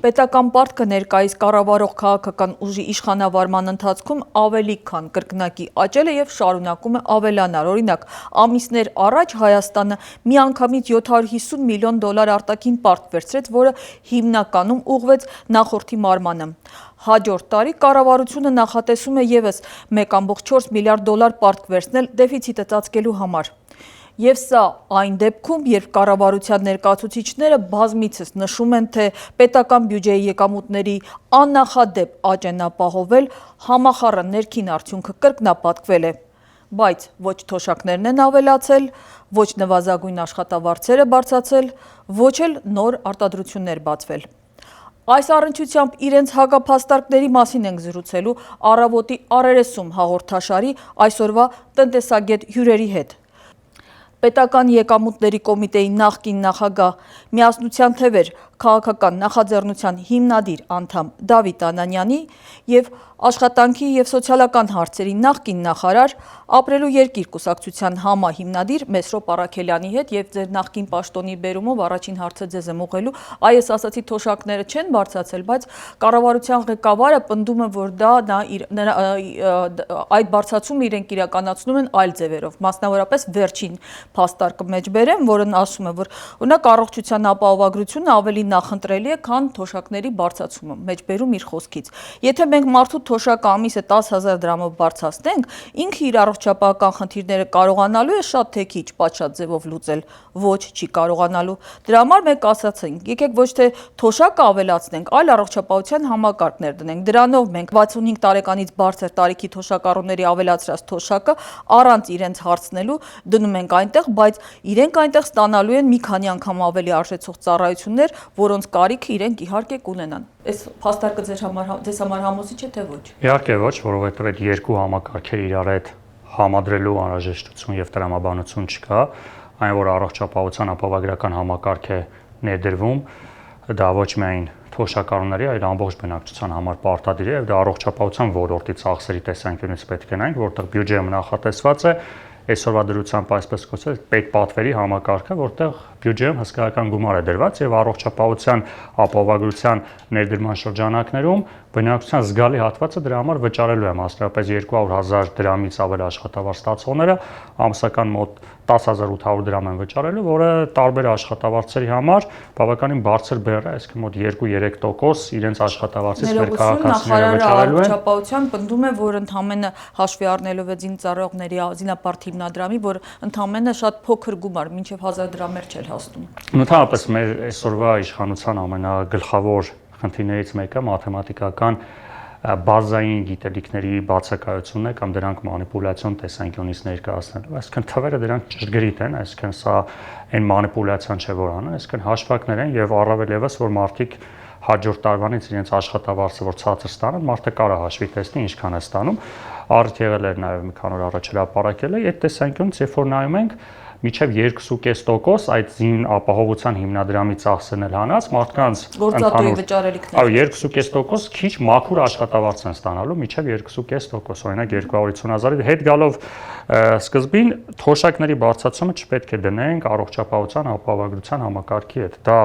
Պետական պարտքը ներկայիս կառավարող քաղաքական ուժի իշխանավարման ընթացքում ավելի քան կրկնակի աճել է եւ շարունակում է ավելանալ։ Օրինակ, ամիսներ առաջ Հայաստանը միանգամից $750 միլիոն արտաքին պարտք վերցրեց, որը հիմնականում ուղղվեց նախորդի մարմանը։ Հաջորդ տարի կառավարությունը նախատեսում է եւս $1.4 միլիարդ պարտք վերցնել դեֆիցիտը ծածկելու համար։ Եվ սա այն դեպքում, երբ կառավարության ներկայացուցիչները բազմիցս նշում են, թե պետական բյուջեի եկամուտների աննախադեպ աճ են ապահովել, համախառն ներքին արդյունքը կրկնապատկվել է։ Բայց ոչ թոշակներն են ավելացել, ոչ նվազագույն աշխատավարձերը բարձրացել, ոչ էլ նոր արտադրություններ բացվել։ Այս առնչությամբ իրենց հակափաստարկների մասին ենք զրուցելու «Առավոտի առերեսում» հաղորդաշարի այսօրվա տնտեսագետ հյուրերի հետ։ Պետական եկամուտների կոմիտեի նախկին նախագահ, Միասնության թևեր քաղաքական նախաձեռնության հիմնադիր անդամ Դավիթ Անանյանի եւ Աշխատանքի եւ սոցիալական հարցերի նախկին նախարար, Ապրելու երկիր կուսակցության համահիմնադիր Մեսրոպ Առաքելյանի հետ եւ ձեր նախկին պաշտոնի բերումով առաջին հարցը ձեզ եմ ուղղելու։ Այս ասացի թոշակները չեն բարձրացել, բայց կառավարության ղեկավարը պնդում է, որ այդ բարձրացումը իրենք իրականացնում են այլ ձևերով, մասնավորապես վերջին փաստարկը մեջ բերեմ, որն ասում է, որ օրինակ առողջության ապահովագրությունը ավելի նախընտրելի է, քան թոշակների բարձրացումը, մեջ բերում իր խոսքից։ Եթե մենք մարդու թոշակը ամիսը 10,000 դրամով բարձրացնենք, ինքը իր առողջապահական խնդիրները կարողանալու է շատ թե քիչ պատշաճ ձևով լուծել, ոչ չի կարողանալու։ Դրա համար մենք ասացինք, եկեք ոչ թե թոշակը ավելացնենք, այլ առողջապահության համակարգներ դնենք։ Դրանով մենք 65 տարեկանից բարձր տարիքի թոշակառուների ավելացրած թոշակը առանց իրենց հարցնելու դնում ենք այնտեղ, բայց իրենք այնտեղ ստանալու են մի քանի անգամ ավելի արժեցող ծառայություններ, որոնց կարիքը իրենք իհարկե կունենան։ Այս փաստարկը ձեզ համար համոզիչ է թե ոչ։ Իհարկե ոչ, որովհետև այդ երկու համակարգերը իրար հետ համադրելու անհրաժեշտություն եւ տրամաբանություն չկա, այն որ առողջապահության ապահովագրական համակարգ է ներդրվում, դա ոչ միայն թոշակառուների, այլ ամբողջ բնակչության համար պարտադիր է եւ դա առողջապահության ոլորտի ծախսերի տեսանկյունից պետք է նայենք, որտեղ բյուջեում նախատեսված է այսօրվա դրությամբ այսպես կոչված պետպատվերի համակարգը, որտեղ բյուջեում հսկայական գումար է դրված եւ առողջապահության ապահովագրության ներդրման շրջանակներում բնակչության զգալի հատվածը դրա համար վճարելու է, մասնավորապես 200,000 դրամից ավել աշխատավարձ ստացողները ամսական մոտ 10,800 դրամ են վճարելու, որը տարբեր աշխատավարձերի համար բավականին բարձր բեռ է, այսինքն մոտ 2-3% իրենց աշխատավարձից մեր քաղաքացիները վճարելու են։ Առողջապահության պնդում է, որ ընդամենը հաշվի առնելով է զինծառայողների զինապարտ հիմնադրամի, որ ընդամենը շատ փոքր գումար, մինչև 1,000 դրամեր չէ հասնում։ Ընդհանրապես մեր այսօրվա իշխանության ամենագլխավոր խնդիրներից մեկը մաթեմատիկական բազային գիտելիքների բացակայությունն է կամ դրանք մանիպուլյացիոն տեսանկյունից ներկայացնելու։ Այսինքն թվերը դրանք ճշգրիտ են, այսինքն սա այն մանիպուլյացիան չէ, որ անում, այսինքն հաշվարկներ են եւ առավել եւս որ մարդիկ հաջորդ տարվանից իրենց աշխատավարձը որ ցածր ստանան, մարդը կարա հաշվի տեսնի ինչքան է ստանում։ Առիթ եղել էր նաեւ մի քանի օր առաջ հրապարակել է, այդ տեսանկյունից երբ որ նայում ենք միջև 2.5% այդ զին ապահովության հիմնադրամի ծախսերն էլ հանած մարդկանց գործատուի վճարելիքներ։ Այո, 2.5% քիչ մաքուր աշխատավարձ են ստանալու միջև 2.5%, օրինակ 250,000-ի հետ գալով սկզբին թոշակների բարձրացումը չպետք է դնենք առողջապահության ապահովագրության համակարգի հետ։ Դա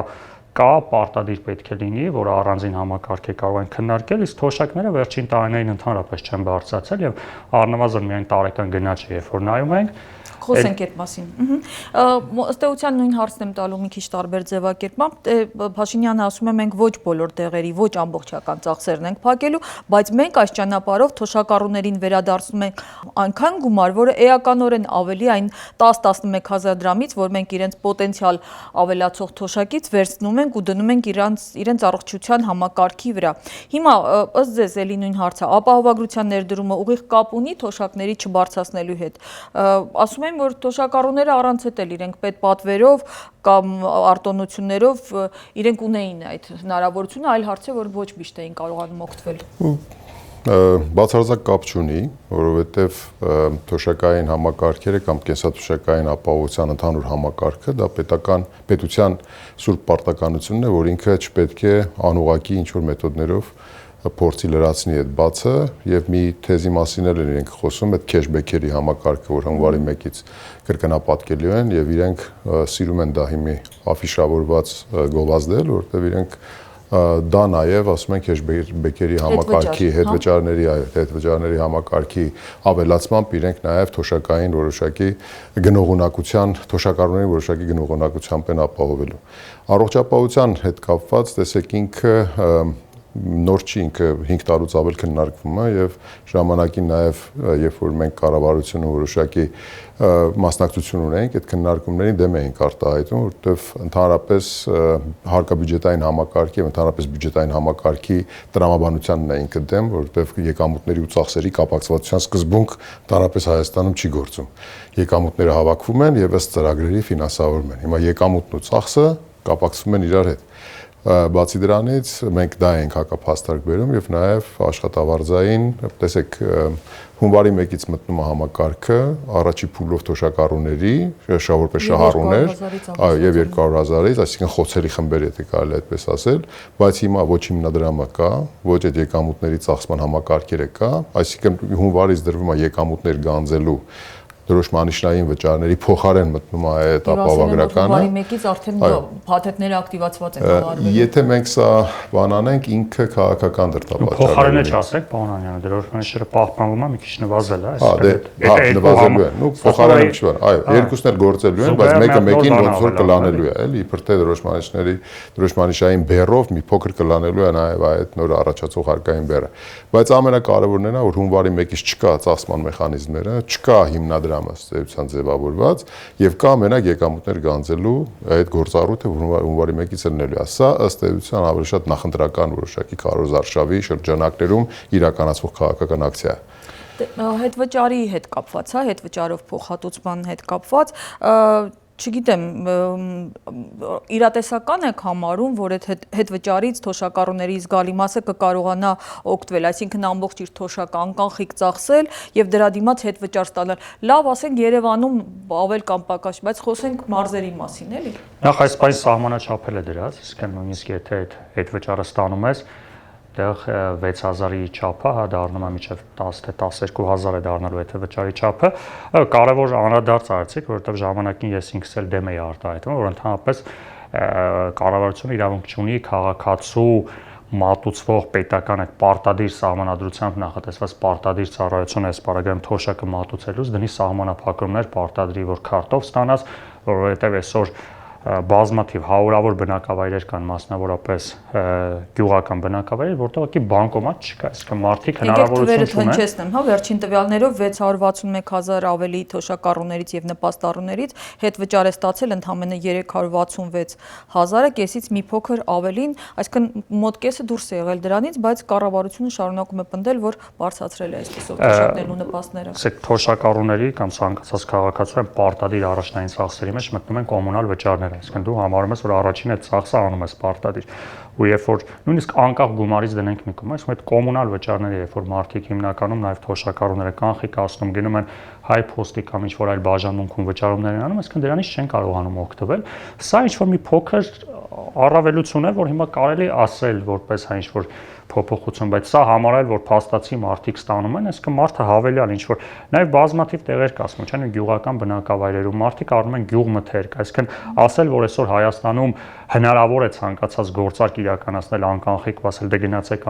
կա պարտադիր պետք է լինի, որ առանձին համակարգ է կարող են քննարկել, իսկ թոշակները վերջին տարիներին ընդհանրապես չեն բարձրացել եւ առնվազն միայն տարեկան գնաճ է, երբ որ նայում ենք Խոսենք այդ մասին։ Ըստ էության նույն հարցն եմ տալու մի քիչ տարբեր ձևակերպմամբ։ Փաշինյանը ասում է մենք ոչ բոլոր տեղերի, ոչ ամբողջական ծախսերն ենք փակելու, բայց մենք այս ճանապարհով թոշակառուներին վերադարձնում ենք այնքան գումար, որը էականորեն ավելի այն 10-11,000 դրամից, որ մենք իրենց պոտենցիալ ավելացող թոշակից վերցնում ենք ու դնում ենք իրենց առողջության համակարգի վրա։ Հիմա ըստ ձեզ էլի նույն հարցը, ապահովագրության ներդրումը ուղիղ կապ ունի թոշակների չբարձրացնելու հետ։ Ասում եմ, որ թոշակառուները առանց հետ էլ իրենք պետպատվերով կամ արտոնություններով իրենք ունեին այդ հնարավորությունը, այլ հարց է, որ ոչ միշտ էին կարողանում օգտվել։ Բացարձակ կապ չունի, որովհետև թոշակային համակարգերը կամ կենսաթոշակային ապահովության ընդհանուր համակարգը դա պետության սուրբ պարտականությունն է, որ ինքը չպետք է անուղղակի ինչ-որ մեթոդներով փորձի լրացնի այդ բացը եւ մի թեզի մասին էլ իրենք խոսում այդ քեշբեքերի համակարգը, որ հունվարի 1-ից կրկնապատկելու են եւ իրենք սիրում են դա հիմի աֆիշավորված գովազդել, որտեղ իրենք դա նաև ասում ենք Հեշբեկերի համակարգի հետվճարների համակարգի ավելացմամբ իրենք նաև թոշակային որոշակի գնողունակության թոշակառուների որոշակի գնողունակությամբ են ապահովելու։ Առողջապահության հետ կապված տեսեք ինքը նոր չի, ինքը 5 տարուց ավել քննարկվում է եւ ժամանակին նաեւ երբ որ մենք կառավարությունը որոշակի մասնակցություն ունենք, այդ քննարկումներին դեմ էինք արտահայտում, որովհետեւ ընդհանրապես հարկաբյուջետային համակարգի եւ ընդհանրապես բյուջետային համակարգի տրամաբանությանն էինք դեմ, որովհետեւ եկամուտների ու ծախսերի կապակցվածության սկզբունք ընդհանրապես Հայաստանում չի գործում։ Եկամուտները հավաքվում են եւ ըստ ծրագրերի ֆինանսավորվում են։ Հիմա եկամուտն ու ծախսը կապակցվում են իրար հետ։ Բացի դրանից մենք դա ենք հակափաստարկ բերում եւ նաեւ աշխատավարձային, տեսեք, հունվարի 1-ից մտնում է համակարգը առաջի փուլով թոշակառուների, որպես շահառուներ, այո, եւ 200,000-ից, այսինքն խոցերի խմբեր, եթե կարելի այդպես ասել, բայց հիմա ոչ հիմնադրամը կա, ոչ այդ եկամուտների ծախսման համակարգերը կա, այսինքն հունվարից դրվում է եկամուտներ գանձելու դրոշմանիշնային վճարների փոխարեն մտնում է այդ ապահովագրականը։ Հունվարի 1-ից արդեն փաթեթները ակտիվացված են արվել։ Եթե մենք սա բանանենք, ինքը քաղաքական դրդապատճառ է։ Փոխարենը չասեք, պարոն Անյանը, դրոշմանիշը պահպանվում է, մի քիչ նվազել է, նվազելու է։ Նու փոխարենը չի բան, այո, երկուսն էլ գործելու են, բայց մեկը մեկին ոնց որ կլանելու է, էլի, իբր թե դրոշմանիշային բեռով մի փոքր կլանելու է նաև այդ նոր առաջացող հարկային բեռը։ Բայց ամենակարևորն է, որ հունվարի 1-ից չկա ծախսման մեխանիզմները, չկա հիմնադրամ ըստ ձևավորված եւ կա մենակ եկամուտներ գանձելու այդ գործառույթը հունվարի 1-ից ելնելու է։ Սա ըստ էության ավելի շատ նախընտրական որոշակի քարոզարշավի շրջանակներում իրականացվող քաղաքական ակցիա է։ Հետվճարի հետ կապված, հա, հետվճարով փոխհատուցման հետ կապված, չգիտեմ, իրատեսական եք համարում, որ այդ հետվճարից թոշակառուների զգալի մասը կկարողանա օգտվել, այսինքն ամբողջ իր թոշակը անկանխիկ ծախսել եւ դրա դիմաց հետվճար ստանալ։ Լավ, ասենք Երևանում ավել կամ պակաս, բայց խոսենք մարզերի մասին, էլի։ Նախ այս պայս սահմանաչափել է դրած, իսկ նույնիսկ եթե այդ հետվճարը ստանում ես, դեռ 6000-ի չափը, հա, դառնում է մինչև 10 թե 12000 է դառնալու այդ վճարի չափը, կարևոր անդրադարձ արեցիք, որովհետև ժամանակին ես ինքս էլ դեմ էի արտահայտում, որ ընդհանրապես կառավարությունը իրավունք չունի քաղաքացու մատուցվող պետական այդ պարտադիր սահմանադրությամբ նախատեսված պարտադիր ծառայություն այս պարագայում թոշակը մատուցելուց դնի սահմանափակումներ պարտադրի, որ քարտով ստանաս, որովհետև այսօր բազմաթիվ հարյուրավոր բնակավայրեր կան, մասնավորապես գյուղական բնակավայրեր, որտեղ ուղղակի բանկոմատ չկա, այսինքն մարդիկ հնարավորություն չունեն։ Հնչեցնեմ, հա, վերջին տվյալներով 661,000 ավելի թոշակառուներից եւ նպաստառուներից հետվճար է ստացել ընդամենը 366,000-ը, կեսից մի փոքր ավելին, այսինքն մոտ կեսը դուրս է եղել դրանից, բայց կառավարությունը շարունակում է պնդել, որ բարձրացրել է այսպիսով թոշակներն ու նպաստները։ Իսկ թոշակառուների կամ ցանկացած քաղաքացու են պարտադիր առաջնային ծախսերի մեջ մտնում են կոմունալ վճարներ, այսինքն դու համարում ես, որ առաջին այդ ծախսը անում ես պարտադիր, ու երբ որ նույնիսկ անկախ գումարից դնենք մի կողմ, այսինքն այդ կոմունալ վճարները, երբ որ մարդիկ հիմնականում նաև թոշակառուները կանխիկացնում գնում են հայ փոստի կամ ինչ-որ այլ բաժանմունքում վճարումներ են անում, այսինքն դրանից չեն կարողանում օգտվել, սա ինչ-որ մի փոքր առավելություն է, որ հիմա կարելի ասել որպես հա ինչ-որ փոփոխություն, բայց սա համարել, որ փաստացի մարդիկ ստանում են, այսինքն մարդը հավելյալ ինչ-որ նաև բազմաթիվ տեղեր կա, ասում չեն գյուղական բնակավայրերում մարդիկ առնում են գյուղմթերք, այսինքն ասել, որ այսօր Հայաստանում հնարավոր է ցանկացած գործարք իրականացնել անկանխիկ, ասել դե գնացեք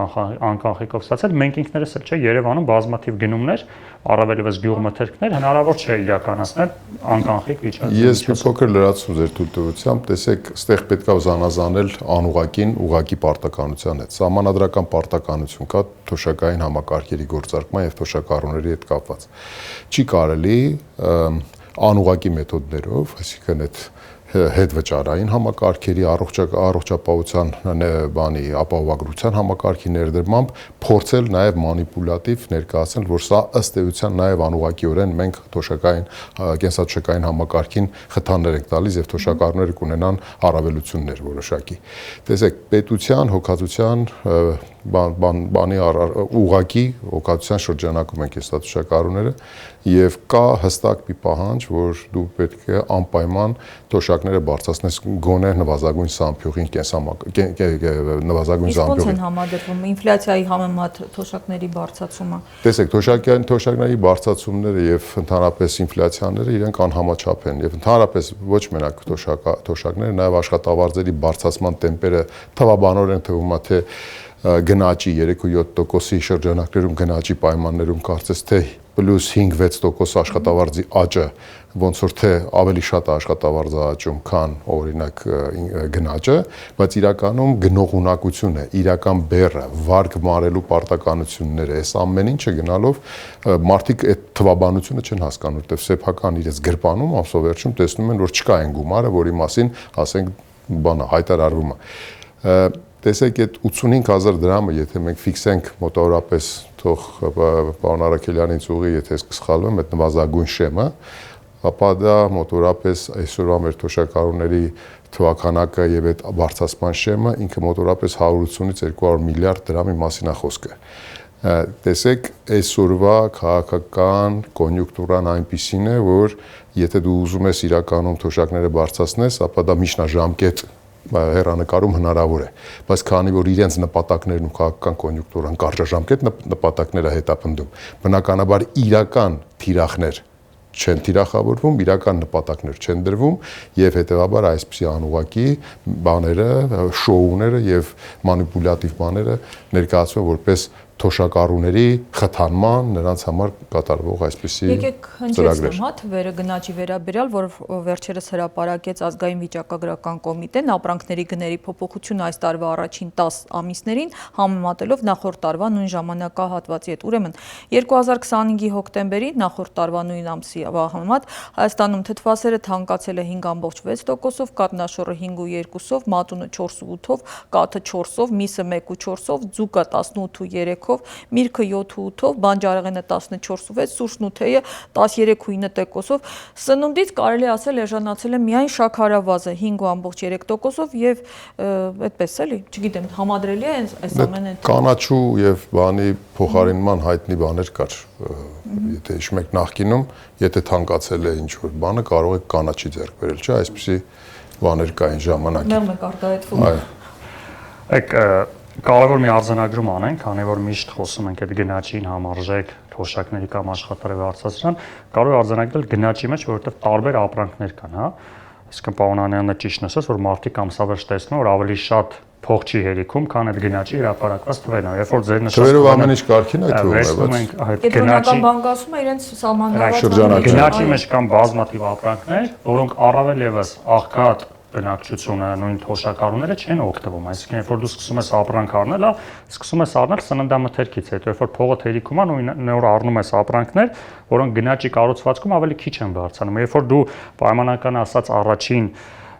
անկանխիկով ստացել, մենք ինքներս էլ չէ Երևանում բազմաթիվ գնումներ, առավելևս գյուղմթերքներ հնարավոր չէ իրականացնել անկանխիկ վիճակում։ Ես մի փոքր լրացում ձեր թույլտվությամբ, տեսեք, ստեղ պետք է զանազանել անուղակին ուղակի պարտականության հետ։ Սահմանադրական պարտականություն կա թոշակային համակարգերի գործարկման եւ թոշակառուների հետ կապված։ Չի կարելի անուղակի մեթոդներով, այսինքն այդ հետվճարային համակարգերի առողջապահության բանի ապահովագրության համակարգի ներդրմամբ փորձել նաև մանիպուլատիվ ներկայացնել, որ սա ըստ էության նաև անուղղակիորեն մենք թոշակային կենսաթոշակային համակարգին խթաններ ենք տալիս եւ թոշակառուները կունենան առավելություններ որոշակի։ Տեսեք, պետության հոգացության բանի ուղակի օգտության շրջանակում են կենսաթոշակառուները եւ կա հստակ մի պահանջ, որ դու պետք է անպայման թոշակները բարձրացնես գոնե նվազագույն սամփյուղին նվազագույն Իսկ ո՞նց սամփյուղին։ են համադրվում ինֆլյացիայի համեմատ թոշակների բարձրացումը։ Տեսեք, թոշակների բարձրացումները եւ ընդհանրապես ինֆլյացիաները իրենք անհամաչափ են եւ ընդհանրապես ոչ մենակ թոշակները, նաեւ աշխատավարձերի բարձրացման տեմպերը թվաբանորեն թվում է թե գնաճի 3-7%-ի շրջանակներում գնաճի պայմաններում կարծես թե պլյուս 5-6% աշխատավարձի աճը ոնց որ թե ավելի շատ աշխատավարձը աճում, քան օրինակ գնաճը, բայց իրականում գնողունակությունը, իրական բեռը, վարկ մարելու պարտականությունները, այս ամեն ինչը գնալով մարդիկ այդ թվաբանությունը չեն հասկանում, որտեղ սեփական իրենց գրպանում ամսովերջում տեսնում են, որ չկա այն գումարը, որի մասին, ասենք, բանը հայտարարվում է։ Տեսեք, այդ 85,000 դրամը, եթե մենք ֆիքսենք մոտավորապես, թող պարոն Արաքելյանից ուղի, եթե ես կսխալվեմ, այդ նվազագույն շեմը, ապա դա մոտավորապես այսօրվա մեր թոշակառուների թվականակը եւ այդ բարձրացման շեմը ինքը մոտավորապես 180-ից 200 միլիարդ դրամի մասին է խոսքը։ Տեսեք, այսօրվա քաղաքական կոնյունկտուրան այնպիսին է, որ եթե դու ուզում ես իրականում թոշակները բարձրացնես, ապա դա միջնաժամկետ հեռանկարում հնարավոր է, բայց քանի որ իրենց նպատակներն ու քաղաքական կոնյունկտուրան կարճաժամկետ նպատակները հետապնդում, բնականաբար իրական թիրախներ չեն թիրախավորվում, իրական նպատակներ չեն դրվում եւ հետեւաբար այսպիսի անուղակի բաները, շոուները եւ մանիպուլյատիվ բաները ներկայացվում որպես թոշակառուների խթանման նրանց համար կատարվող այսպիսի Եկեք հնչեցնեմ, հա, թվերը գնաճի վերաբերյալ, որ վերջերս հրապարակեց ազգային վիճակագրական կոմիտեն, ապրանքների գների փոփոխությունը այս տարվա առաջին 10 ամիսներին համեմատելով նախորդ տարվա նույն ժամանակահատվածի հետ։ Ուրեմն 2025-ի հոկտեմբերի նախորդ տարվա նույն ամսի համեմատ Հայաստանում թթվասերը թանկացել է 5.6%-ով, կաթնաշոռը 5.2%-ով, մատունը 4.8%-ով, կաթը 4%-ով, միսը 1.4%-ով, ձուկը 18.3%-ով, միրգը 7.8%-ով, բանջարեղենը 14.6%, սուրճն ու թեյը 13.9%-ով։ Սնունդից կարելի ասել էժանացել է միայն շաքարավազը 5.3%-ով եւ այդպես էլի, չգիտեմ, համադրելի է այս ամենը։ Կանաչու եւ բանի փոխարինման հայտնի բաներ կար։ Եթե հիշում եք նախկինում, եթե թանկացել է ինչ-որ բանը, կարող եք կանաչի ձեռք բերել, չէ՞, այսպեսի բաներ կային ժամանակին։ Մեղմ եք արտահայտվում։ Այո։ Կարևոր մի արձանագրում անենք, քանի որ միշտ խոսում ենք այդ գնաճին համարժեք թոշակների կամ աշխատարի բարձրացման, կարող է արձանագրել գնաճի մեջ, որովհետև տարբեր ապրանքներ կան, հա։ Այսինքն պարոն Անյանը ճիշտ ասաց, որ մարդիկ ամսավերջ տեսնում որ ավելի շատ փող չի հերիքում, քան այդ գնաճի հրապարակված թվերն են։ Երբ որ ձեր նշած թվերով ամեն ինչ կարգին է թվում, բայց Կենտրոնական բանկասումը իրենց սահմանված գնաճի մեջ կան բազմաթիվ ապրանքներ, որոնք առավել եւս աղքատ բնակչությունը, նույն թոշակառուները չեն օգտվում, այսինքն երբ որ դու սկսում ես ապրանք առնել, սկսում ես առնել սննդամթերքից, հետո երբ որ փողը թերիքում է, նոր առնում ես ապրանքներ, որոնք գնաճի կառուցվածքում ավելի քիչ են բարձրանում։ Երբ որ դու պայմանական ասած առաջին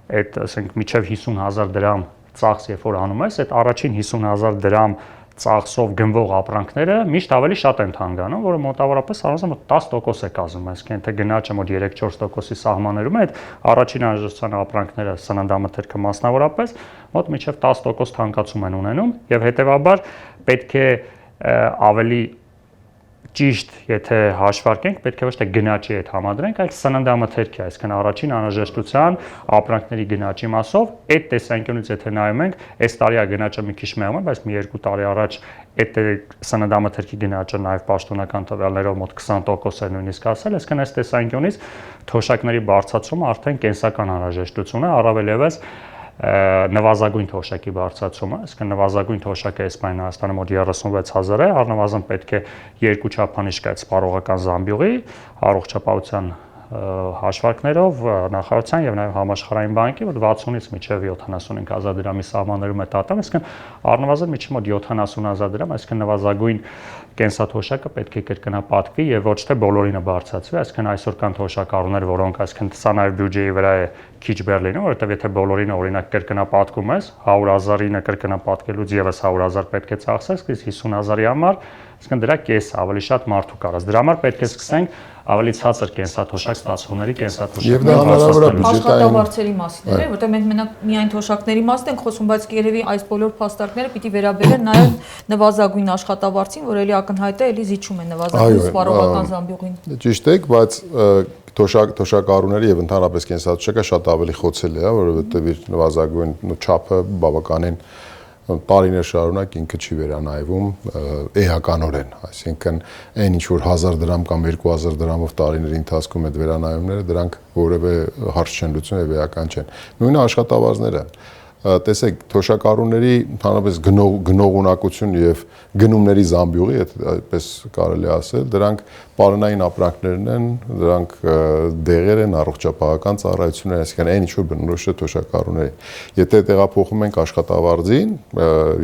այդ, ասենք, միջև 50,000 դրամ ծախս երբ որ անում ես, այդ առաջին 50,000 դրամ ծախսով գնվող ապրանքները միշտ ավելի շատ են թանկանում, որը մոտավորապես առնվազն 10% է կազմում, այսինքն թե գնաճը մոտ 3-4%-ի սահմաններում է, այդ առաջին անհրաժեշտության ապրանքները սննդամթերքը մասնավորապես մոտ մինչև 10% թանկացում են ունենում եւ հետեւաբար պետք է ավելի ճիշտ, եթե հաշվարկենք, պետք է ոչ թե գնաճի հետ համադրենք, այլ սննդամթերքի, այսինքն առաջին անհրաժեշտության ապրանքների գնաճի մասով, այդ տեսանկյունից եթե նայում ենք, այս տարի գնաճը մի քիչ մեղմ է, բայց մի 2 տարի առաջ այդ սննդամթերքի գնաճը նաև պաշտոնական տվյալներով մոտ 20% է նույնիսկ ասել, այսինքն այս տեսանկյունից թոշակների բարձրացումը արդեն կենսական անհրաժեշտություն է, առավել եւս նվազագույն թոշակի բարձրացումը, այսինքն նվազագույն թոշակը Իսպանիայում Հայաստանում մոտ 36,000 է, առնվազն պետք է երկու չափանիշ կա սպառողական զամբյուղի, առողջապահության հաշվարկներով նախարարության եւ նաեւ համաշխարհային բանկի մոտ 60-ից մինչեւ 75,000 դրամի սահմաններում է տատամ, այսինքն առնվազն միջի մոտ 70,000 դրամ, այսինքն նվազագույն կենսաթոշակը պետք է կրկնապատկվի եւ ոչ թե բոլորինը բարձրացվի, այսինքն այսօր կան թոշակառուներ, որոնք այսինքն սա նաեւ բյուջեի վրա է քիչ բեռ լինում, որովհետև եթե բոլորին օրինակ կրկնապատկում ես, 100,000-ը կրկնապատկելուց եւս 100,000 պետք է ծախսես, իսկ 50,000-ի համար, այսինքն դրա կեսը ավելի շատ մարդու կարած։ Դրա համար պետք է սկսենք ավելի ցածր կենսաթոշակ ստացողների կենսաթոշակը։ Եվ դա հնարավոր է աշխատավարձերի մասին է, որտեղ մենք մենակ միայն թոշակների մասին ենք խոսում, բայց երևի այս բոլոր փաստարկները պիտի վերաբերեն նաև նվազագույն աշխատավարձին, որ էլի ակնհայտ է, էլի զիջում է նվազագույն սպառողական զամբյուղին։ Ճիշտ եք, բայց թոշակառուները եւ ընդհանրապես կենսաթոշակը շատ ավելի խոցել է, որովհետեւ իր նվազագույն չափը բավականին տարիներ շարունակ ինքը չի վերանայվում էականորեն, այսինքն այն ինչ որ 1000 դրամ կամ 2000 դրամով տարիների ընթացքում այդ վերանայումները դրանք որևէ հարց չեն լուծում եւ էական չեն։ Նույնը աշխատավարձները, տեսեք, թոշակառուների ընդհանրապես գնողունակություն եւ գնումների զամբյուղի, այդպես կարելի ասել, դրանք պարենային ապրանքներն են, դրանք դեղեր են, առողջապահական ծառայություններ, այսինքն այն ինչ որ բնորոշ է թոշակառուներին։ Եթե տեղափոխում ենք աշխատավարձին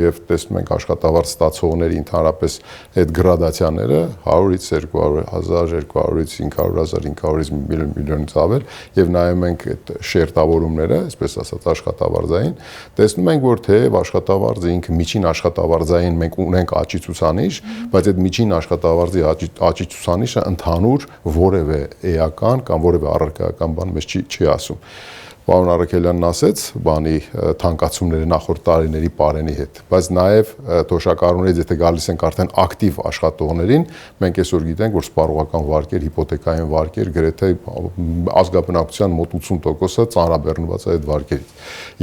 եւ տեսնում ենք աշխատավարձ ստացողների ընդհանրապես այդ գրադացիաները 100-ից 200,000, 200-ից 500,000, 500-ից միլիոնից ավել եւ նայում ենք այդ շերտավորումները, այսպես ասած աշխատավարձային, տեսնում ենք, որ թեև աշխատավարձը ինքը միջին աշխատավարձային մենք ունենք աճի ցուցանիշ, բայց այդ միջին աշխատավարձի աճի ցուցանիշը ընդհանուր որևէ էական կամ որևէ առարկայական բան մեզ չի ասում։ Պարոն Արաքելյանն ասեց բանի թանկացումները նախորդ տարիների պարենի հետ, բայց նաև թոշակառուներից եթե գալիս ենք արդեն ակտիվ աշխատողներին, մենք այսօր գիտենք, որ սպառողական վարկեր, հիպոթեկային վարկեր գրեթե ազգաբնակության մոտ 80%-ը ծանրաբեռնված է այդ վարկերից։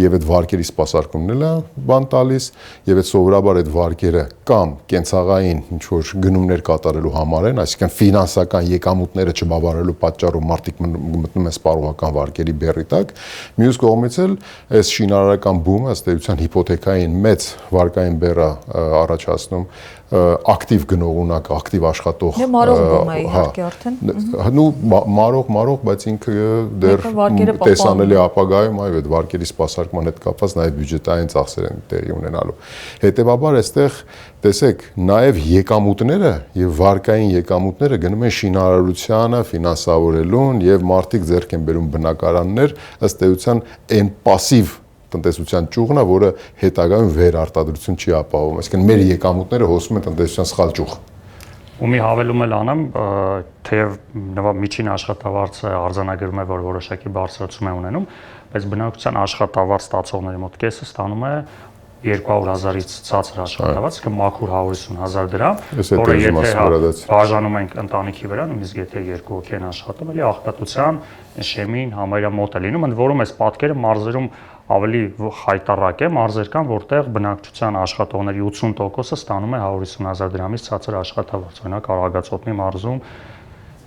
Եվ այդ վարկերի սպասարկումն է բան տալիս, եւ այդ սովորաբար այդ վարկերը կամ կենցաղային ինչ որ գնումներ կատարելու համար են, այսինքն ֆինանսական եկամուտները չբավարարելու պատճառով մարդիկ մտնում են սպառողական վարկերի բեռի տակ։ Մյուս կողմից էլ այս շինարարական բումը ըստ էության հիպոթեկային մեծ վարկային բեռը առաջացնում ակտիվ գնողունակ, ակտիվ աշխատող մարող բում է իհարկե արդեն։ Նու մարող, բայց ինքը դեռ տեսանելի ապագայում այո այդ վարկերի սպասարկման հետ կապված նաև բյուջետային ծախսեր են տեղի ունենալու։ Հետևաբար այստեղ տեսեք նաև եկամուտները եւ վարկային եկամուտները գնում են շինարարությանը ֆինանսավորելուն եւ մարդիկ ձեռք են բերում բնակարաններ ըստ էության այն пассив տնտեսության ճյուղն է, որը հետագայում վերարտադրություն չի ապահովում, այսինքն մեր եկամուտները հոսում են տնտեսության սխալ ճյուղ։ Ու մի հավելում էլ անեմ, թեև միջին աշխատավարձը արձանագրում է, որ որոշակի բարձրացում է ունենում, բայց բնակության աշխատավարձ ստացողների մոտ կեսը ստանում է 200,000-ից ցածր աշխատավարձ, այսինքն մաքուր 150,000 դրամ, որը եթե բաժանում ենք ընտանիքի վրա, նույնիսկ եթե երկու հոգի են աշխատում, էլի աղքատության շեմին համարյա մոտ է լինում, ընդ որում այս պատկերը մարզերում ավելի խայտառակ է, մարզեր կան, որտեղ բնակչության աշխատողների 80%-ը ստանում է 150,000 դրամից ցածր աշխատավարձ, օրինակ Արագածոտնի մարզում,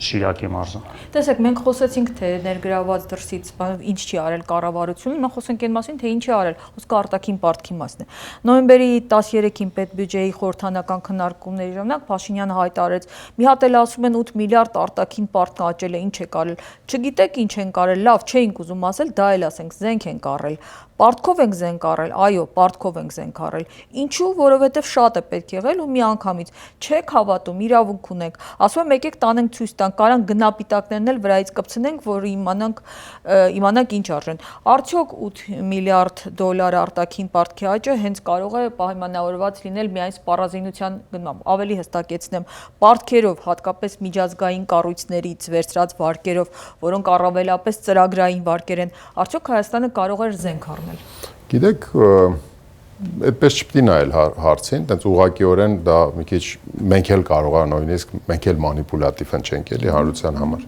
Շիրակի մարզում։ Տեսեք, մենք խոսեցինք թե ներգրաված դրսից ինչ չի արել կառավարությունը, հիմա խոսենք այն մասին, թե ինչ է արել, խոսքը արտաքին պարտքի մասն է։ Նոյեմբերի 13-ին պետբյուջեի խորհրդանական քննարկումների ժամանակ Փաշինյանը հայտարարեց, մի հատ էլ ասում են 8 միլիարդ արտաքին պարտքը աճել է, ինչ է կարել։ Չգիտեք ինչ են կարել, լավ, չէինք ուզում ասել, դա էլ ասենք, զենք են կարել։ Պարտքով ենք զենք առել, այո, պարտքով ենք զենք առել։ Ինչու, որովհետև շատ է պետք եղել ու միանգամից չեք հավատում, իրավունք ունենք։ Ասում եմ եկեք տանենք ցույց տանք, կարան գնապիտակներն էլ վրայից կպցնենք, որ իմանանք ինչ արժեն։ Արդյոք 8 միլիարդ դոլար արտաքին պարտքի աճը հենց կարող է պայմանավորված լինել միայն սպառազինության գնումով։ Ավելի հստակեցնեմ, պարտքերով, հատկապես միջազգային կառույցներից վերցրած վարկերով, որոնք առավելապես ծրագրային վարկեր են, արդյոք Հայաստանը կարող էր զենք առնել։ Գիտեք, այդպես չպետք է նայել հարցին, տենց ուղղակիորեն դա մի քիչ մենք էլ կարող ենք նույնիսկ մենք էլ մանիպուլատիվ ենք էլի հանրության համար։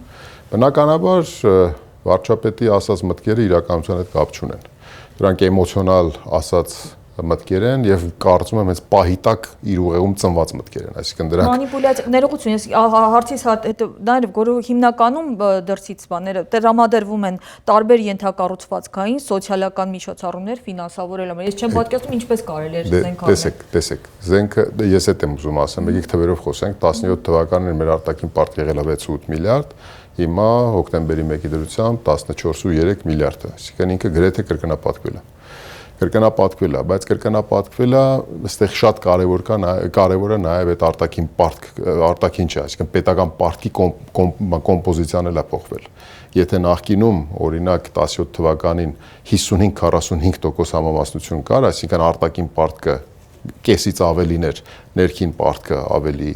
Բնականաբար վարչապետի ասած մտքերը իրականության հետ կապ չունեն։ Դրանք էմոցիոնալ ասած մտքեր են եւ կարծում եմ հենց պահի տակ իր ուղեղում ծնված մտքեր են, այսինքն դրանք մանիպուլյացիա, ներողություն, ես հարցից նաեւ որ հիմնականում դրսից բաները տրամադրվում են տարբեր ենթակառուցվածքային, սոցիալական միջոցառումներ ֆինանսավորելու համար։ Ես չեմ պատկերացնում ինչպես կարելի է զենք առնել։ Տեսեք, զենքը ես հետ եմ ուզում ասեմ, եկեք թվերով խոսենք, 17 թվականին մեր արտաքին պարտք եղել է 6.8 միլիարդ, հիմա հոկտեմբերի 1-ի դրությամբ 14.3 միլիարդ է, այսինքն ինքը գրեթե կրկնապատկվել է։ կրկնապատկվել է, բայց կրկնապատկվելը այստեղ շատ կարևոր է նաև այդ արտաքին չէ, այսինքն պետական պարտքի կոմպոզիցիան էլ է փոխվել։ Եթե նախկինում օրինակ 17 թվականին 55-45% համամասնություն կար, այսինքն արտաքին պարտքը կեսից ավելին էր, ներքին պարտքը ավելի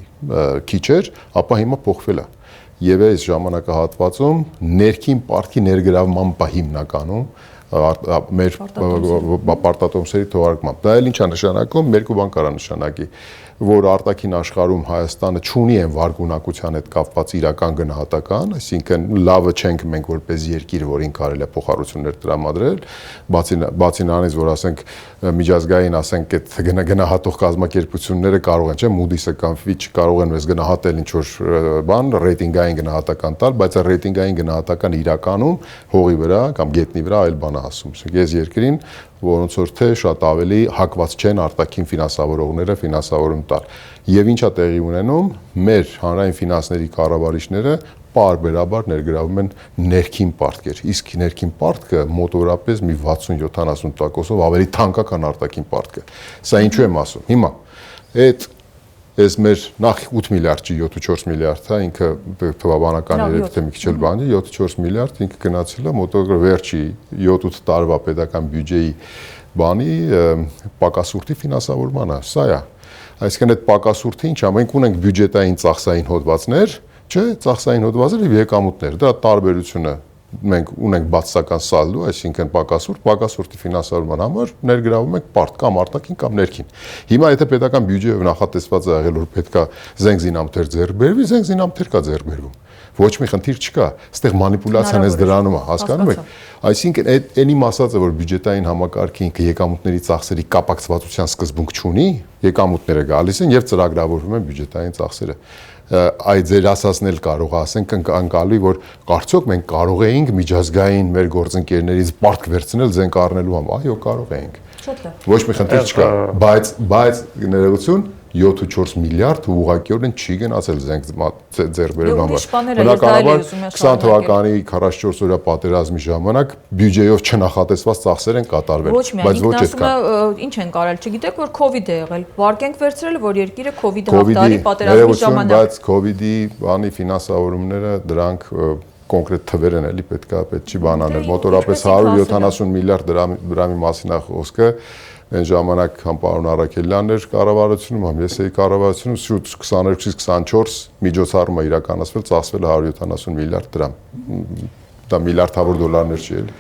քիչ էր, ապա հիմա փոխվել է։ Եվ այս ժամանակահատվածում ներքին պարտքի ներգրավման բա հիմնականում մեր պարտատոմսերի թողարկմամբ։ Դա էլ ինչ է նշանակում, երկու բան կարա նշանակի, որ արտաքին աշխարհում Հայաստանը չունի այն վարկունակության հետ կապված իրական գնահատական, այսինքն լավը չենք մենք որպես երկիր, որին կարելի է փոխառություններ տրամադրել, բացի նրանից, որ ասենք միջազգային, ասենք այդ գնահատող կազմակերպությունները կարող են, չէ՞, Moody's-ը կամ Fitch կարող են մեզ գնահատել ինչ որ բան, ռեյտինգային գնահատական տալ, բայց այդ ռեյտինգային գնահատական իրականում հողի վրա կամ գետնի վրա այլ բան է ասում։ Ես երկրին, որոնց որ թե շատ ավելի հակված չեն արտաքին ֆինանսավորողները ֆինանսավորում տալ։ Եվ ինչա տեղի ունենում, մեր հանրային ֆինանսների կառավարիչները պարբերաբար ներգրավում են ներքին պարտքեր, իսկ ներքին պարտքը մոտավորապես մի 60-70%-ով ավելի թանկական արտաքին պարտքը։ Սա ինչու եմ ասում։ Հիմա այս մեր նախ 8 միլիարդ չի 7-4 միլիարդ է, ինքը թվաբանական երևի թե մի քիչ էլ բան է, 7-4 միլիարդ ինքը գնացել է մոտավորապես վերջի 7-8 տարվա պետական բյուջեի բանի պակասուրդի ֆինանսավորմանը, սա է։ Այսինքն այդ պակասուրդը ինչ է, մենք ունենք բյուջետային ծախսային հոդվածներ, չէ, ծախսային հոդվածներ եւ եկամուտներ, դրա տարբերությունը մենք ունենք բացասական սալդո, այսինքն պակասուրդի ֆինանսավորման համար ներգրավում ենք պարտ կամ արտաքին կամ ներքին։ Հիմա եթե պետական բյուջեով նախատեսված է եղել, որ պետքա զենք զինամթեր ձեռք բերվի, զենք զինամթեր կա ձեռք բերվում։ Ոչ մի խնդիր չկա, այստեղ մանիպուլյացիան էս դրանում է, հասկանում եք։ Այսինքն այն իմ ասածը, որ բյուջետային համակարգը ինքը եկամուտների ծախսերի կապակցվածության սկզբունք չունի, եկամուտները գալիս են եւ ծրագրավորվում են բյուջետային ծախսերը։ Այդ ձեր ասածն էլ կարող ասենք ընկալի, որ կարծոք մենք կարող էինք միջազգային մեր գործընկերներից պարտք վերցնել ձենք առնելու համար, այո, կարող էինք։ Ոչ մի խնդիր չկա, բայց ներողություն 7-4 միլիարդ ուղղակիորեն չի գնացել զենք ձեռք բերելու համար։ Բնականաբար 20 թվականի 44 օրյա պատերազմի ժամանակ բյուջեով չնախատեսված ծախսեր են կատարվել, բայց ոչ այդքան։ Ինչ են կարել, չգիտեք, որ COVID է եղել։ Վարկենք վերցրել, որ երկիրը COVID-ը հաղթարի պատերազմի ժամանակ։ Բայց COVID-ի բանի ֆինանսավորումները դրանք կոնկրետ թվեր են, էլի պետք չի բան անել։ Մոտորապես 170 միլիարդ դրամի մասին է խոսքը։ Այն ժամանակ համ պարոն Առաքելյանն էր կառավարությունում, համ ես էի կառավարությունում, շուտ 22-ից 24 միջոցառումը իրականացվել, ծախսվել 170 միլիարդ դրամ։ Դա միլիարդավոր դոլարներ չի էլի։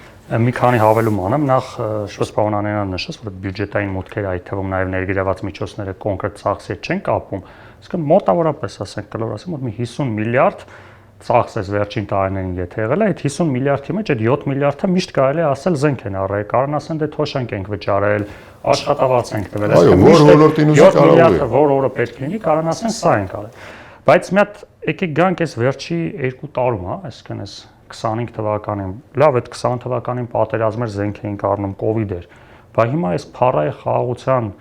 Մի քանի հավելում անեմ, նախ շուտ պարոն Անենյանը նշեց, որ բյուջետային մուտքերը, այդ թվում նաև ներգրաված միջոցները կոնկրետ ծախսեր չեն կապում, իսկ մոտավորապես ասենք կլոր ասեմ, որ մի 50 միլիարդ ծախսես վերջին տարիներին եթե եղել է, այդ 50 միլիարդի մեջ այդ 7 միլիարդը միշտ կարելի է ասել զենք են առել, կարան ասեն դե թոշանք ենք վճարել, աշխատավարձ ենք տվել, այսինքն որ ոլորտին ուզի կարող է, որ օրը պետք լինի, կարան ասեն սա ենք արել։ Բայց մի հատ եկեք գանք այս վերջի 2 տարում, հա, այսինքն այս 25 թվականին, լավ այդ 20 թվականին պատերազմեր զենք էինք առնում, կովիդ էր, բայց հիմա այս փառայի խաղաղության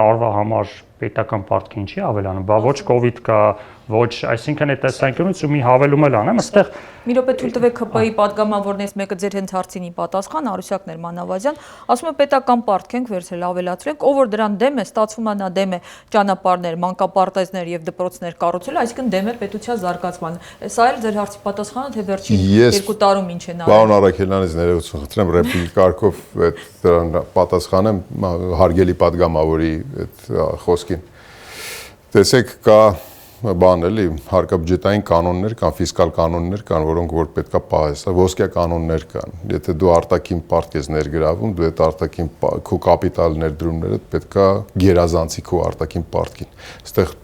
տարվա համար պետական պարտքի ինչի ավելանում, բա ոչ կովիդ կա, ոչ, այսինքն այդ տեսանկյունից ու մի հավելում էլ անեմ, այստեղ մի րոպե թույլ տվեք ՀՊ-ի падգամավորներից մեկը ձեր հենց հարցինի պատասխան, Արուսյակն էր Մանավազյան, ասում է պետական պարտք ենք վերցրել, ավելացրել, ով որ դրան դեմ է, ստացվում է նա դեմ է ճանապարհներ, մանկապարտեզներ եւ դպրոցներ կառուցել, այսինքն դեմ է պետության զարգացմանը։ Սա էլ ձեր հարցի պատասխանը, թե վերջին 2 տարում ինչ են արել։ Պարոն Առաքելյանից ներողություն խնդրեմ, ռեպլիկի կարգով դրան պատասխանեմ հարգելի падգամավորի այդ խոսքին։ Տեսեք, կա բան էլի հարկաբյուջետային կանոններ կան, ֆիսկալ կանոններ կան, որոնք որ պետքա պահես, ոսկյա կանոններ կան։ Եթե դու արտաքին պարտք ես ներգրավում, դու այդ արտաքին քո կապիտալ ներդրումները պետքա գերազանցի քո արտաքին պարտքին։ Այստեղ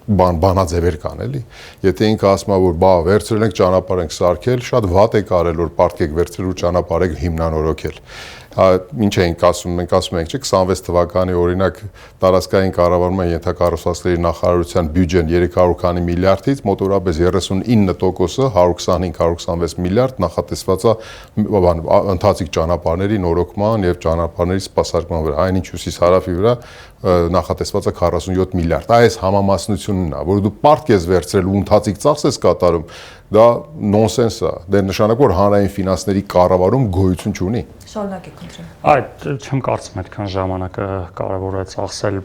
բանաձևեր կան էլի։ Եթե ինքը ասում է, որ բա վերցրել ենք ճանապարհ ենք սարքել, շատ վատ եք արել, որ պարտք եք վերցրել ու ճանապարհ եք հիմնանորոգել։ Ինչ էինք ասում, մենք ասում ենք, չէ, 26 թվականի օրինակ տարածքային կառավարման ենթակառուցվածքների նախարարության բյուջեն 300 քանի միլիարդից մոտավորապես 39%-ը 125-126 միլիարդ նախատեսված է ընթացիկ ճանապարհների նորոգման եւ ճանապարհների սպասարկման վրա, այնինչ հյուսիս հարավի վրա նախատեսված է 47 միլիարդ։ Այս համամասնությունն է, որ դու պարտք ես վերցրել ու ընթացիկ ծախս ես կատարում, դա նոնսենս է։ Դե նշանակում որ հանրային ֆինանսների կառավարում գոյություն չունի։ Շարունակեք, խնդրեմ։ Այդ չեմ կարծում այդքան ժամանակը կարևոր է ծախսել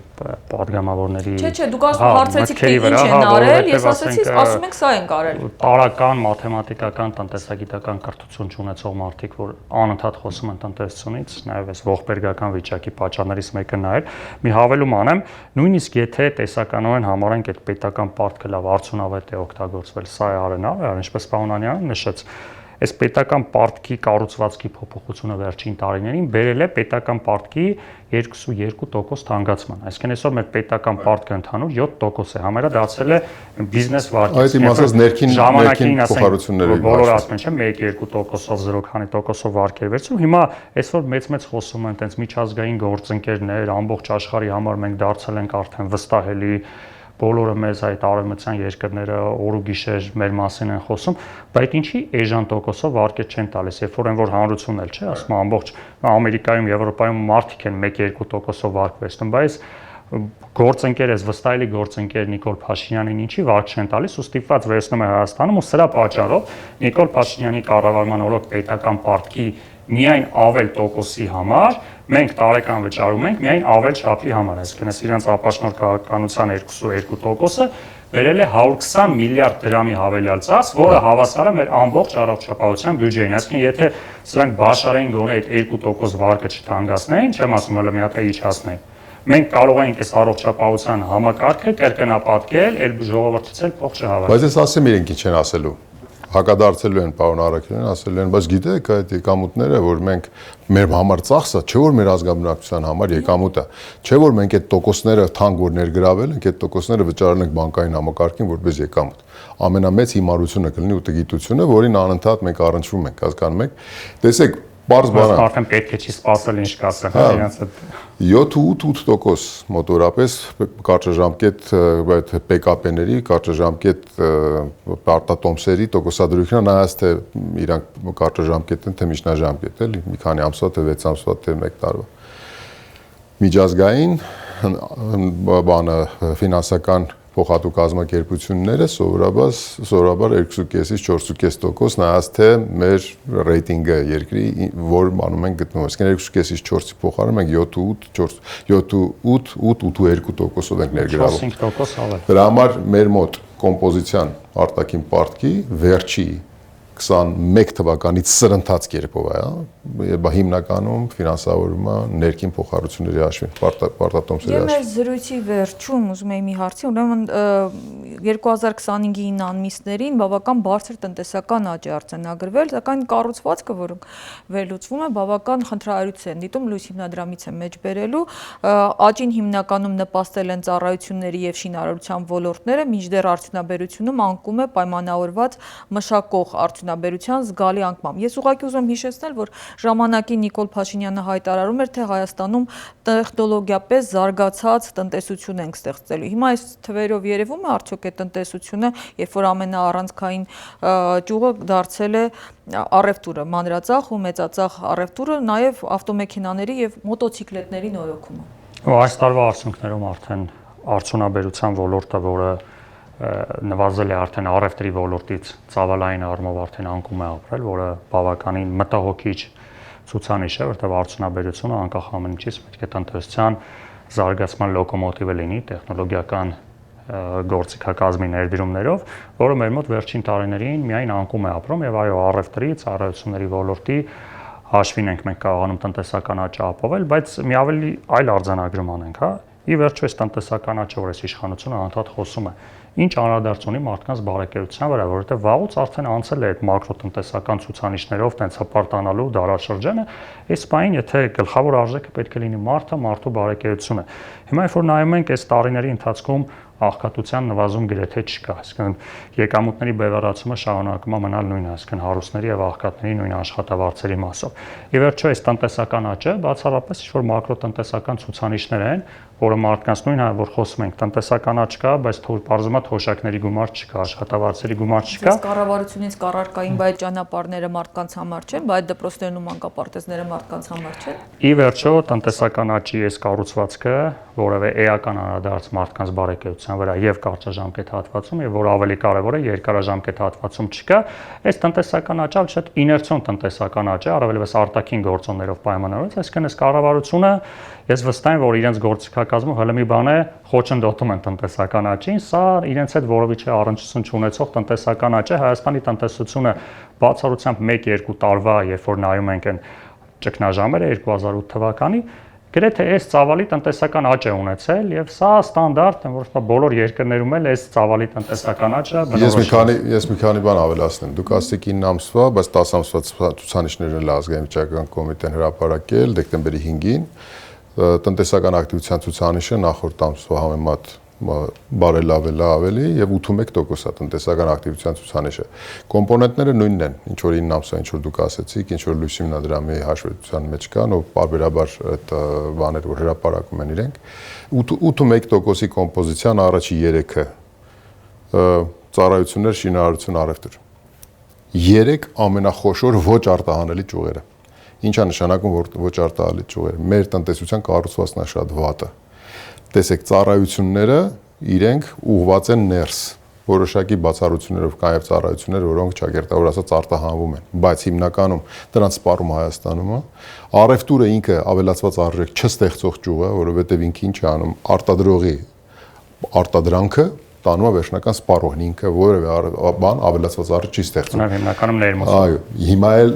падգամավորների։ Չէ, դուք ասում հարցեցիք թե ինչ են արել, ես ասացի, ասում եք սա ենք արել։ Տարական, մաթեմատիկական, տնտեսագիտական կրթություն չունեցող մարդիկ, որ անընդհատ խոսում են տնտեսությունից, նաև այս ողբերգական վիճակի պատճառներից մեկը նա է։ Մի հավելում անեմ, նույնիսկ եթե տեսականորեն համարենք այդ պետական պարտքը լավ արդյունավետ է օգտագործվել, սա է արենալ, ինչպես Պաունանյանը նշեց, այս պետական պարտքի կառուցվածքի փոփոխությունը վերջին տարիներին բերել է պետական պարտքի 2.2% թանկացման։ Այսինքն այսօր մեր պետական պարտքը ընդհանուր 7% է, համարյա դարձել է բիզնես վարկից։ Այդ իմաստով ներքին փոխհարությունները բոլորը ասում են, չէ, 1-2%-ով 0 քանի տոկոսով վարկեր վերցնում։ Հիմա այսօր մեծ խոսում են այտենց միջազգային գործընկերներ, ամբողջ աշխարհի համար մենք դարձել ենք արդեն վստահելի, բոլորը մեզ այդ արևմտյան երկրները օր ու գիշեր մեր մասին են խոսում, բայց ինչի էժան տոկոսով վարկեր չեն տալիս, երբ որ են որ հանրությունն էլ չէ, ասում ամբողջ Ամերիկայում, Եվրոպայում մարդիկ են 1-2%-ով վարկ վերցնում, բայց գործընկերս վստահելի գործընկեր Նիկոլ Փաշինյանին ինչի վարկ չեն տալիս ու ստիպված վերցնում է Հայաստանում ու սրա պատճառով Նիկոլ Փաշինյանի կառավարման օրոք պետական պարտքի միայն ավել տոկոսի համար մենք տարեկան վճարում ենք միայն ավել չափի համար, այսինքն իրենց ապաշնորհ քաղաքականության 2.2%-ը վերել է 120 միլիարդ դրամի հավելյալ ծախս, որը հավասար է մեր ամբողջ առողջապահության բյուջեին, այսինքն եթե սրանք բաշխարային գոնե այդ 2% վարկը չթանկացնեին, չեմ ասում հələ մի հատ իջացնեին, մենք կարող ենք այս առողջապահության համակարգը կրկնապատկել, այլ ժողովրդից էլ փող չհավաքել։ Բայց ես ասեմ իրենք ինչ են ասելու։ Հակադարձելու են պարոն Արաքելյանին, ասելու են, բայց գիտեք այդ եկամուտները, որ մենք մեր համար ծախսը, չէ որ մեր ազգաբնակչության համար եկամուտը, չէ որ մենք այդ տոկոսները թանկ որ ներգրավել ենք, այդ տոկոսները վճարել ենք բանկային համակարգին որպես եկամուտ։ Ամենամեծ հիմարությունը կլինի ուտգիտությունը, որին անընդհատ մենք առնչվում ենք, հասկանում եք։ Տեսեք, բարձ բանը արդեն պետք է չի սпасել ինչ կասեն, իրենց 7-8% մոտորապես կարճաժամկետ այդ PKP-ների, կարճաժամկետ արտատոմսերի տոկոսադրույքն նայած թե իրանք կարճաժամկետ են, թե միջնաժամկետ, էլի մի քանի ամսվա, թե 6 ամսվա, թե 1 տարվա։ Միջազգային բանը ֆինանսական փոխհատուկ կազմակերպությունները սովորաբար 2.5-ից 4.5% նայած թե մեր ռեյտինգը երկրի որ բանում են գտնվում, այսինքն 2.5-ից 4-ի փոխարեն մենք 7.8-8.2%-ով ենք ներգրավում։ 5% ավել։ Դրա համար մեր մոտ կոմպոզիցիան արտաքին պարտքի վերջի 21 թվականից սրընթաց կերպով է, հիմնականում ֆինանսավորումը ներքին փոխհարությունների հաշվին, պարտատոմսերի հաշվին։ Եվ մեր զրույցի վերջում ուզում եմ մի հարցի, ուրեմն 2025-ի ամիսներին բավական բարձր տնտեսական աճ է արձանագրվել, սակայն կառուցվածքը, որոնք վերլուծվում է, բավական խնդրահարույց են դիտում, լույս հիմնադրամից է մեջ բերելու, աճին հիմնականում նպաստել են ծառայությունների եւ շինարարության ոլորտները, մինչդեռ արդյունաբերությունում անկում է պայմանավորված մշակող արդյունաբերության զգալի անկմամբ։ Ես ուղղակի ուզում եմ հիշեցնել, որ ժամանակին Նիկոլ Փաշինյանը հայտարարում էր, թե Հայաստանում տեխնոլոգիապես զարգացած տնտեսություն ենք ստեղծելու։ Հիմա այս թվերով երևում է արդյոք այդ տնտեսությունը, երբ որ ամենաառանցքային ճյուղը դարձել է առևտուրը, մանրածախ ու մեծածախ առևտուրը, նաև ավտոմեքենաների եւ մոտոցիկլետների նորոգումը։ Այս տարվա արդյունքներում արդեն արդյունաբերության ոլորտը, որը նվազել է արդեն առևտրի ոլորտից ծավալային առումով արդեն անկում է ապրել, որը բավականին մտահոգիչ ցուցանիշ է, որտեղ արդյունաբերությունը անկախ ամեն ինչից պետք է տնտեսության զարգացման լոկոմոտիվը լինի տեխնոլոգիական գործիքակազմի ներդրումներով, որը մեր մոտ վերջին տարիներին միայն անկում է ապրում եւ այո, առևտրի, ծառայությունների ոլորտի հաշվին ենք մենք կարողանում տնտեսական աճ ապահովել, բայց մի ավելի այլ արձանագրում անենք, հա։ Ի վերջո այս տնտեսական աճը, որ այս իշխանությունը անընդհատ խոսում է, ինչ անդրադարձ ունի մարդկանց բարեկեցության վրա, որովհետև վաղուց արդեն անցել է այդ մակրոտնտեսական ցուցանիշներով տենց հպարտանալու դարաշրջանը, այս պայն եթե գլխավոր արժեքը պետք է լինի մարդը, մարդու բարեկեցությունը։ Հիմա երբ որ նայում ենք այս տարիների ընթացքում աղքատության նվազում գրեթե չկա, այսինքն եկամուտների բևեռացումը շարունակում է մնալ նույնը, այսինքն հարուստների եւ աղքատների նույն աշխատավարձերի մասով։ Ի վերջո այս տնտեսական աճը բացառապես ինչ-որ մակրոտնտեսական ցուցանիշներ են, որը մարդկանց նույնը, որ խոսում ենք, տնտեսական աճ կա, բայց պարզվում է թոշակների գումար չկա, աշխատավարձերի գումար չկա։ Այս կառավարությունից կառարկային բայց ճանապարհները մարդկանց համար չեն, բայց դպրոցներն ու մանկապարտեզները մարդկանց համար չեն։ Ի վերջո տնտեսական աճի այս կառուցվածքը որևէ էական անդրադարձ մարդկանց բարեկեցության վրա եւ կարճաժամկետ հատվածում, եւ որ ավելի կարեւոր է երկարաժամկետ հատվածում չկա, այս տնտեսական աճը շատ իներցիոն տնտեսական աճ է, առավելևս արտաքին գործոններով պայմանավորված, այսինքն այս կառավարությունը ես վստահ եմ, որ իրենց գործիքակազմում հələ մի բան է խոչընդոտում են տնտեսական աճին, սա իրենց հետ որովիցե առնչություն չունեցող տնտեսական աճ է, Հայաստանի տնտեսությունը բացառությամբ 1-2 տարվա, երբ որ նայում ենք այն ճգնաժամերը 2008 թվականի, գրեթե այս ծավալի տնտեսական աճ է ունեցել եւ սա ստանդարտ է, որ բոլոր երկրներում էլ այս ծավալի տնտեսական աճը Ես մի քանի բան ավելացնեմ։ Դուք ասեք 9 ամսվա, բայց 10 ամսվա ցուցանիշներն էլ ազգային վիճակական կոմիտեն հրապարակել դեկտեմբերի 5-ին տնտեսական ակտիվության ցուցանիշը նախորդ ամսվա համեմատ բարելավել է ավելի եւ 81% է տնտեսական ակտիվության ցուցանիշը։ Կոմպոնենտները նույնն են, ինչ որ 9 ամսվա, ինչ որ դուք ասեցիք, ինչ որ լույս հիմնադրամի հաշվետվության մեջ կան, ով բարբերաբար այդ բաներ որ հրապարակում են իրենք, 81%-ի կոմպոզիցիան առաջի 3-ը ծառայություններ, շինարարություն, առևտուր։ 3 ամենախոշոր ոչ արտահանելի ճյուղերը։ Ինչա նշանակում որ ոչ արտահանելի ճյուղերը։ Մեր տնտեսության կառուցվածքն է շատ վատը։ Տեսեք, ծառայությունները իրենք ուղղված են ներս, որոշակի բացառություններով կան եւ ծառայություններ, որոնք ճակերտավոր ասած արտահանվում են, բայց հիմնականում դրանց սպառում Հայաստանում է։ Առևտուրը ինքը ավելացված արժեք չստեղծող ճյուղ է, որովհետեւ ինքը ինչ է անում, արտադրողի արտադրանքը տանում է վերջնական սպառողին, ինքը որևէ բան ավելացված արժեք չի ստեղծում։ Հիմնականում ներմուծում։ Այո, հիմա էլ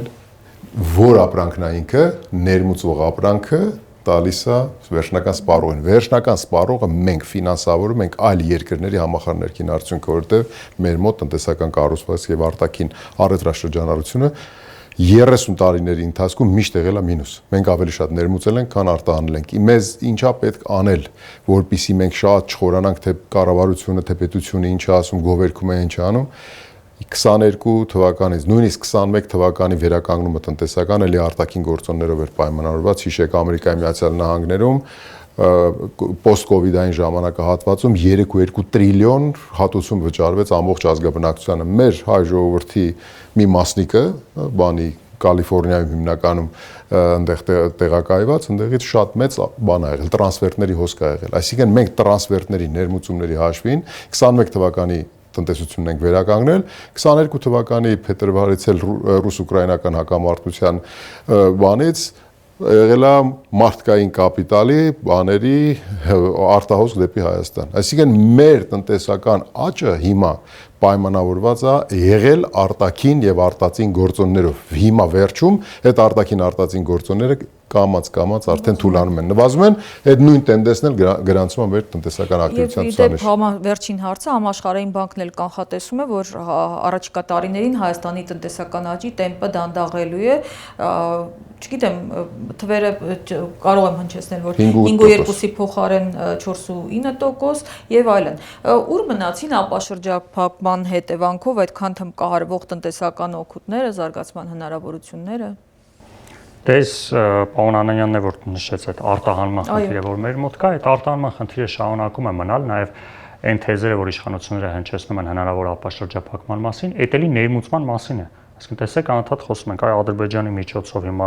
որ ապրանքն է ինքը, ներմուծող ապրանքը տալիս է վերջնական սպառողին։ Վերջնական սպառողը մենք ֆինանսավորում ենք այլ երկրների համախառն ներքին արդյունքը, որովհետև մեր մոտ տնտեսական կառուցվածք եւ արտաքին առևտրաշրջանառությունը 30 տարիների ընթացքում միշտ եղել է մինուս։ Մենք ավելի շատ ներմուծել ենք, քան արտահանել ենք։ Մեզ ինչա պետք անել, որpիսի մենք շատ չխորանանք, թե կառավարությունը, թե պետությունը ինչ է ասում, գովերքում է ինչ անում։ 22 թվականից, նույնիսկ 21 թվականի վերականգնումը տնտեսական էլի արտաքին գործոններով էր պայմանավորված, հիշեք Ամերիկայի Միացյալ Նահանգներում post-COVID-ային ժամանակահատվածում 3.2 տրիլիոն հատուցում վճարվեց ամբողջ ազգաբնակչությանը։ Մեր հայ ժողովրդի մի մասնիկը, բանի Կալիֆոռնիայում հիմնականում այնտեղ տեղակայված, այնտեղից շատ մեծ բան ա եղել, տրանսֆերտների հոսք ա եղել։ Այսինքն մենք տրանսֆերտների ներմուծումների հաշվին 21 թվականի տնտեսությունն ենք վերականգնել, 22 թվականի փետրվարից էլ ռուս-ուկրաինական հակամարտության բանից եղել է մարդկային կապիտալի բաների արտահոսք դեպի Հայաստան։ Այսինքն մեր տնտեսական աճը հիմա պայմանավորված է եղել արտաքին եւ արտածին գործոններով։ Հիմա վերջում այդ արտաքին արտածին գործոնները կամած արդեն թուլանում են, նվազում են, այդ նույն տենդենսն էլ գրանցում է մեր տնտեսական ակտիվության ցուցանիշը։ Եվ վերջին հարցը համաշխարհային բանկն էլ կանխատեսում է, որ առաջիկա տարիներին Հայաստանի տնտեսական աճի տեմպը դանդաղելու է, չգիտեմ, թվերը կարող եմ հնչեցնել, որ 5.2-ի փոխարեն 4.9% եւ այլն։ Ուր մնացին ապաշրջափակման հետևանքով այդքան թմկահարվող տնտեսական օգուտները, զարգացման հնարավորությունները։ Դες պարոն Անանյանն է որ նշեց այդ արտահանման խնդիրը, որ մեր մոտ կա, այդ արտահանման խնդիրը շարունակում է մնալ, նաև այն թեզերը, որ իշխանությունները հնչեցնում են հնարավոր ապաշրջափակման մասին, այդ էլի ներմուծման մասին է։ Այսինքն տեսեք անընդհատ խոսում ենք այ Ադրբեջանի միջոցով հիմա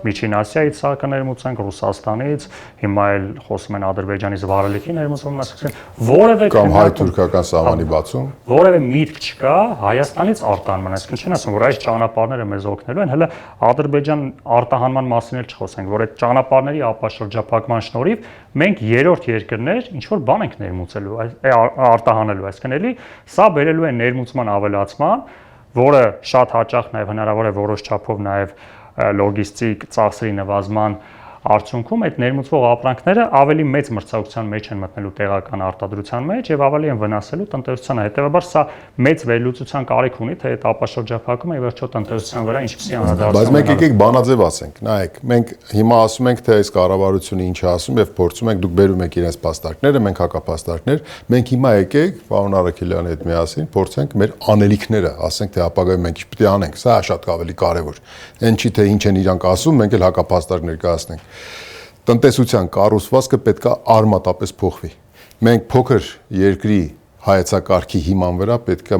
Միջին Ասիայից սա կներմուծենք, Ռուսաստանից, հիմա էլ խոսում են Ադրբեջանից վառելիքի ներմուծում, այսինքն որևէ կամ հայ-թուրքական սահմանի բացում, որևէ միտք չկա Հայաստանից արտահանման, այսինքն չեն ասում, որ այս ճանապարհները մեզ օգնելու են, հələ Ադրբեջան արտահանման մասին էլ չխոսենք, որ այդ ճանապարհների ապաշրջափակման շնորհիվ մենք երրորդ երկրներ ինչ որ բան ենք ներմուծելու, արտահանելու, այսինքն էլի սա բերելու է ներմուծման ավելացման, որը շատ հաճախ նաև հնարավոր է որոշ չափով նաև լոգիստիկ ծախսերի նվազման արդյունքում այդ ներմուծվող ապրանքները ավելի մեծ մրցակցության մեջ են մտնելու տեղական արտադրության մեջ եւ ավելի են վնասելու տնտեսությանը։ Հետեւաբար սա մեծ վերլուծության կարիք ունի, թե այդ ապաշրջափակումը ի վերջո տնտեսության վրա ինչպիսի անդրադարձ։ Բայց մենք եկեք բանաձև ասենք, նայեք, մենք հիմա ասում ենք, թե այս կառավարությունը ինչ է ասում եւ փորձում ենք, դուք բերում եք իրենց փաստարկները, մենք հակափաստարկներ, մենք հիմա եկեք պարոն Արաքելյանի հետ միասին փորձենք մեր անելիքները, ասենք թե ապագայում մենք ինչ պետք է անենք, սա շատ ավելի կարեւոր։ Այն չի թե ինչ են իրանք ասում, մենք էլ հակափաստարկ ներկայացնենք։ Տնտեսության կառուցվածքը պետք է արմատապես փոխվի։ Մենք փոքր երկրի հայեցակարգի հիման վրա պետք է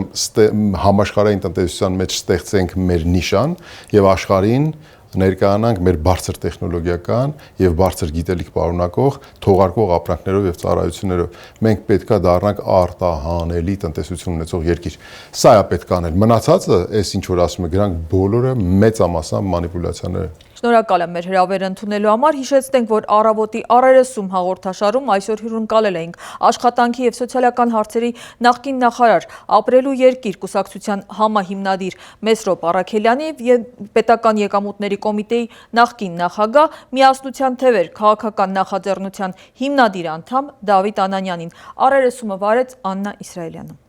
համաշխարհային տնտեսության մեջ ստեղծենք մեր նիշան եւ աշխարհին ներկայանանք մեր բարձր տեխնոլոգիական եւ բարձր գիտելիք պարունակող թողարկող ապրանքներով եւ ծառայություններով մենք պետքա դառնանք արտահանելի տնտեսություն ունեցող երկիր։ Սա է պետք անել։ Մնացածը, այս ինչ որ ասում եք, դրանք բոլորը մեծամասամբ մանիպուլյացիաներ են։ Շնորհակալ եմ մեր հրավերը ընդունելու համար։ Հիշեցնենք, որ առավոտի առերեսում հաղորդաշարում այսօր հյուրընկալել էինք աշխատանքի եւ սոցիալական հարցերի նախկին նախարար, ապրելու երկիր կուսակցության համահիմնադիր Մեսրոպ Առաքելյանի եւ պետական եկամուտների կոմիտեի նախկին նախագահ, Միասնության թևեր քաղաքական նախաձեռնության հիմնադիր անդամ Դավիթ Անանյանին։ Առերեսումը վարեց Աննա Իսրայելյանը։